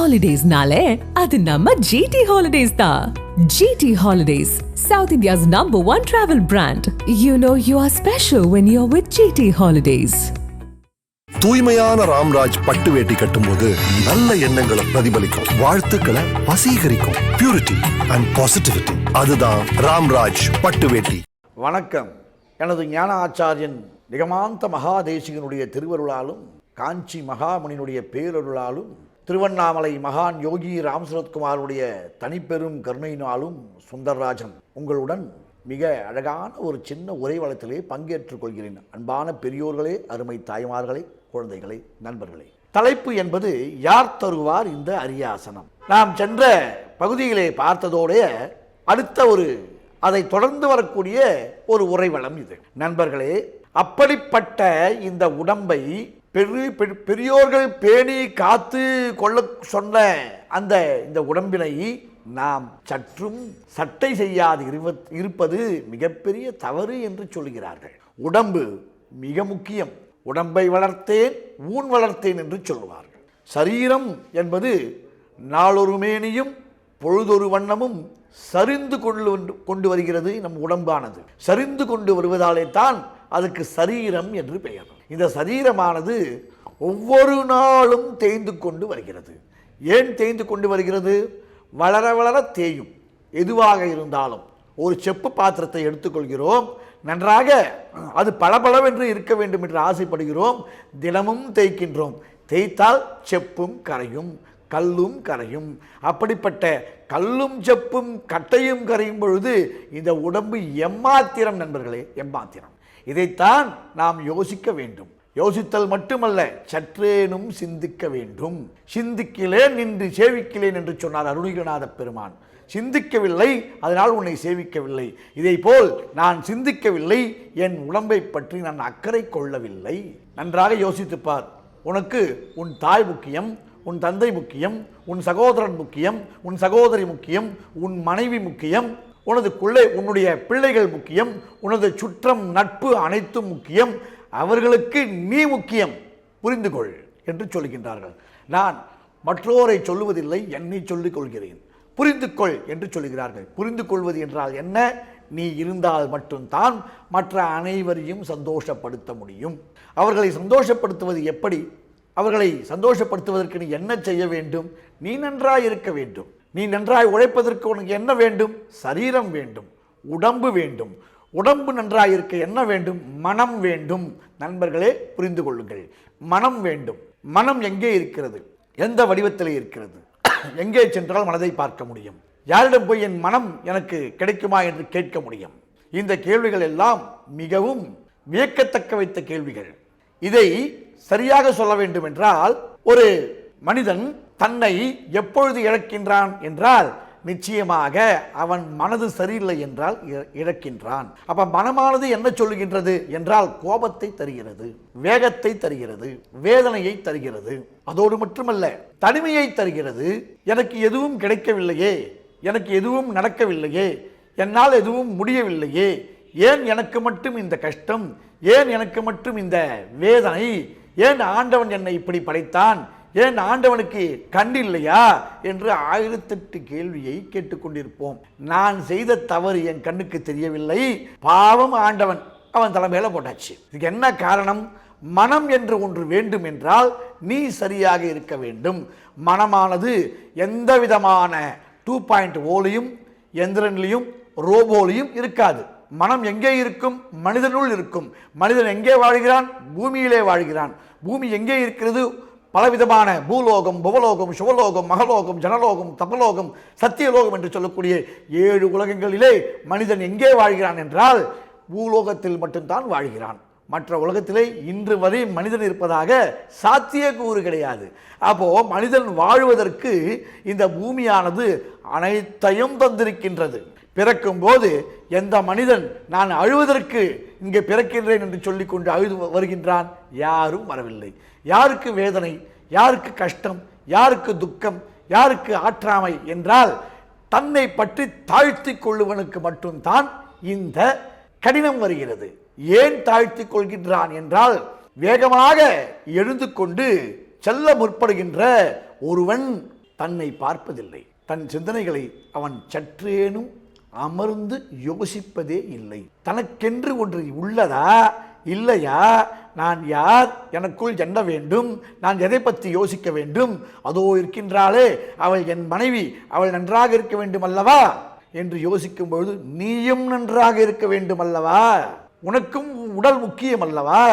ஹாலிடேஸ்னாலே அது நம்ம ஜிடி ஹாலிடேஸ் தான். GT holidays, South India's #1 travel brand. You know you are special when you're with GT Holidays. தூய்மையான ராம்ராஜ் பட்டு வேட்டி கட்டும்போது நல்ல எண்ணங்களை பிரதிபலிக்கும், வாழ்த்துக்களை வசீகரிக்கும். பியூரிட்டி அண்ட் பாசிட்டிவிட்டி, அதுதான் ராம்ராஜ் பட்டு வேட்டி. வணக்கம். எனது ஞான ஆச்சாரியன் நிகமாந்த மகாதேசிகனுடைய திருவருளாலும் காஞ்சி மகாமுனியினுடைய பேரருளாலும் திருவண்ணாமலை மகான் யோகி ராம் சரத்குமாருடைய தனிப்பெரும் கருணையினாலும் சுந்தரராஜன் உங்களுடன் மிக அழகான ஒரு சின்ன உரைவளத்திலே பங்கேற்றுக் கொள்கிறேன். அன்பான பெரியோர்களே, அருமை தாய்மார்களே, குழந்தைகளே, நண்பர்களே, தலைப்பு என்பது யார் தருவார் இந்த அரியாசனம். நாம் சென்ற பகுதியிலே பார்த்ததோடைய அடுத்த அதை தொடர்ந்து வரக்கூடிய ஒரு உரைவளம் இது. நண்பர்களே, அப்படிப்பட்ட இந்த உடம்பை பெரியோர்கள் பேணி காத்து கொள்ள சொன்ன இந்த உடம்பினை நாம் சற்றும் சட்டை செய்யாது இருப்பது மிகப்பெரிய தவறு என்று சொல்கிறார்கள். உடம்பு மிக முக்கியம். உடம்பை வளர்த்தேன் ஊன் வளர்த்தேன் என்று சொல்லுவார்கள். சரீரம் என்பது நாளொரு மேனியும் பொழுதொரு வண்ணமும் சரிந்து கொண்டு வருகிறது. நம் உடம்பானது சரிந்து கொண்டு வருவதாலே தான் அதுக்கு சரீரம் என்று பெயர். இந்த சரீரமானது ஒவ்வொரு நாளும் தேய்ந்து கொண்டு வருகிறது. ஏன் தேய்ந்து கொண்டு வருகிறது? வளர வளர தேயும். எதுவாக இருந்தாலும் ஒரு செப்பு பாத்திரத்தை எடுத்துக்கொள்கிறோம், நன்றாக அது பளபளவென்று இருக்க வேண்டும் என்று ஆசைப்படுகிறோம், தினமும் தேய்க்கின்றோம். தேய்த்தால் செப்பும் கரையும், கல்லும் கரையும். அப்படிப்பட்ட கல்லும் செப்பும் கட்டையும் கரையும் பொழுது இந்த உடம்பு எம்மாத்திரம் நண்பர்களே, எம்மாத்திரம். இதைத்தான் நாம் யோசிக்க வேண்டும். யோசித்தல் மட்டுமல்ல, சற்றேனும் சிந்திக்க வேண்டும். சிந்திக்கிலேன் நின்று சேவிக்கிலேன் என்று சொன்னார் அருணகிரிநாத பெருமான். சிந்திக்கவில்லை, அதனால் உன்னை சேவிக்கவில்லை. இதை போல் நான் சிந்திக்கவில்லை, என் உடம்பை பற்றி நான் அக்கறை கொள்ளவில்லை. நன்றாக யோசித்துப்பார். உனக்கு உன் தாய் முக்கியம், உன் தந்தை முக்கியம், உன் சகோதரன் முக்கியம், உன் சகோதரி முக்கியம், உன் மனைவி முக்கியம், உன்னுடைய பிள்ளைகள் முக்கியம், உனது சுற்றம் நட்பு அனைத்தும் முக்கியம். அவர்களுக்கு நீ முக்கியம், புரிந்து கொள் என்று சொல்கின்றார்கள். நான் மற்றோரை சொல்லுவதில்லை, என்னை சொல்லிக் கொள்கிறேன். புரிந்து கொள் என்று சொல்கிறார்கள். புரிந்து கொள்வது என்றால் என்ன? நீ இருந்தால் மட்டும்தான் மற்ற அனைவரையும் சந்தோஷப்படுத்த முடியும். அவர்களை சந்தோஷப்படுத்துவது எப்படி? அவர்களை சந்தோஷப்படுத்துவதற்கு நீ என்ன செய்ய வேண்டும்? நீ நன்றாய் இருக்க வேண்டும். நீ நன்றாய் உழைப்பதற்கு உனக்கு என்ன வேண்டும்? சரீரம் வேண்டும், உடம்பு வேண்டும். உடம்பு நன்றாய் இருக்க என்ன வேண்டும்? மனம் வேண்டும். நண்பர்களே, புரிந்து கொள்ளுங்கள். மனம் வேண்டும். மனம் எங்கே இருக்கிறது? எந்த வடிவத்தில் இருக்கிறது? எங்கே சென்றால் மனதை பார்க்க முடியும்? யாரிடம் போய் என் மனம் எனக்கு கிடைக்குமா என்று கேட்க முடியும்? இந்த கேள்விகள் எல்லாம் மிகவும் வியக்கத்தக்க வைத்த கேள்விகள். இதை சரியாக சொல்ல வேண்டும் என்றால், ஒரு மனிதன் தன்னை எப்பொழுது இழக்கின்றான் என்றால், நிச்சயமாக அவன் மனது சரியில்லை என்றால் இழக்கின்றான். அப்ப மனமானது என்ன சொல்லுகின்றது என்றால், கோபத்தை தருகிறது, வேகத்தை தருகிறது, வேதனையை தருகிறது. அதோடு மட்டுமல்ல, தனிமையை தருகிறது. எனக்கு எதுவும் கிடைக்கவில்லையே, எனக்கு எதுவும் நடக்கவில்லையே, என்னால் எதுவும் முடியவில்லையே, ஏன் எனக்கு மட்டும் இந்த கஷ்டம், ஏன் எனக்கு மட்டும் இந்த வேதனை, ஏன் ஆண்டவன் என்னை இப்படி படைத்தான், ஏன் ஆண்டவனுக்கு கண்டு இல்லையா என்று 1008 கேள்வியை கேட்டுக்கொண்டிருப்போம். நான் செய்த தவறு என் கண்ணுக்கு தெரியவில்லை, பாவம் ஆண்டவன் அவன் தலைமையில போட்டாச்சு. இதுக்கு என்ன காரணம்? மனம் என்று ஒன்று வேண்டும் என்றால் நீ சரியாக இருக்க வேண்டும். மனமானது எந்த விதமான 2.0லையும் எந்திரன்லையும் ரோபோலையும் இருக்காது. மனம் எங்கே இருக்கும்? மனிதனுள் இருக்கும். மனிதன் எங்கே வாழ்கிறான்? பூமியிலே வாழ்கிறான். பூமி எங்கே இருக்கிறது? பலவிதமான பூலோகம், புவலோகம், சுவலோகம், மகலோகம், ஜனலோகம், தபலோகம், சத்தியலோகம் என்று சொல்லக்கூடிய 7 உலகங்களிலே மனிதன் எங்கே வாழ்கிறான் என்றால் பூலோகத்தில் மட்டும்தான் வாழ்கிறான். மற்ற உலகத்திலே இன்று வரை மனிதன் இருப்பதாக சாத்தியக்கூறு கிடையாது. அப்போ மனிதன் வாழ்வதற்கு இந்த பூமியானது அனைத்தையும் தந்திருக்கின்றது. பிறக்கும் போது எந்த மனிதன் நான் அழுவதற்கு இங்கே பிறக்கின்றேன் என்று சொல்லிக்கொண்டு அழுது வருகின்றான்? யாரும் வரவில்லை. யாருக்கு வேதனை, யாருக்கு கஷ்டம், யாருக்கு துக்கம், யாருக்கு ஆற்றாமை என்றால் தன்னை பற்றி தாழ்த்தி கொள்ளுவனுக்கு மட்டும்தான் இந்த கடினம் வருகிறது. ஏன் தாழ்த்தி கொள்கின்றான் என்றால், வேகமாக எழுந்து கொண்டு செல்ல முற்படுகின்ற ஒருவன் தன்னை பார்ப்பதில்லை. தன் சிந்தனைகளை அவன் சற்றேனும் அமர்ந்து யோசிப்பதே இல்லை. தனக்கென்று ஒன்று உள்ளதா இல்லையா, நான் யார், எனக்குள் என்ன வேண்டும், நான் எதை பற்றி யோசிக்க வேண்டும், அதோ இருக்கின்றாளே அவள் என் மனைவி, அவள் நன்றாக இருக்க வேண்டும் அல்லவா என்று யோசிக்கும் பொழுது நீயும் நன்றாக இருக்க வேண்டும் அல்லவா, உனக்கும் உடல் முக்கியம் அல்லவா,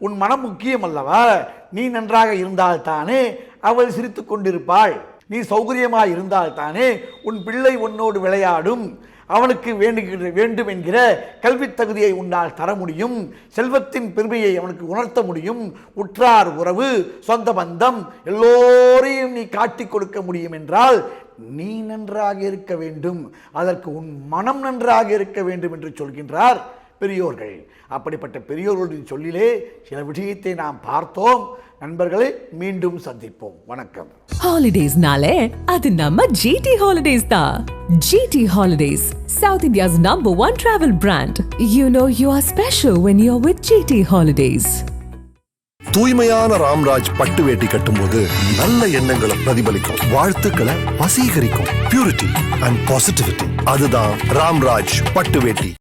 உன் மனம் முக்கியம் அல்லவா, நீ நன்றாக இருந்தால் தானே அவள் சிரித்து கொண்டிருப்பாள், நீ சௌகரியமாய் இருந்தால் தானே உன் பிள்ளை உன்னோடு விளையாடும், அவனுக்கு வேண்டும் என்கிற கல்வி தகுதியை உன்னால் தர முடியும், செல்வத்தின் பெருமையை அவனுக்கு உணர்த்த முடியும், உற்றார் உறவு சொந்த பந்தம் எல்லோரையும் நீ காட்டிக் கொடுக்க முடியும் என்றால் நீ நன்றாக இருக்க வேண்டும், அதற்கு உன் மனம் நன்றாக இருக்க வேண்டும் என்று சொல்கின்றார் பெரியோர்கள். அப்படிப்பட்ட பெரியோர்களின் சொல்லிலே சில விஷயத்தை நாம் பார்த்தோம். நண்பர்களை மீண்டும் சந்திப்போம். வணக்கம். ஹாலிடேஸ்னாலே அது நம்ம GT Holidays தான். GT Holidays, South India's #1 travel brand. You know you are special when you're with GT Holidays. தூய்மையான ராம்ராஜ் பட்டு வேட்டி கட்டும்போது நல்ல எண்ணங்களை பிரதிபலிக்கும், வாழ்த்துக்களை வசீகரிக்கும். பியூரிட்டி அண்ட் பாசிட்டிவிட்டி, அதுதான் ராம்ராஜ் பட்டு வேட்டி.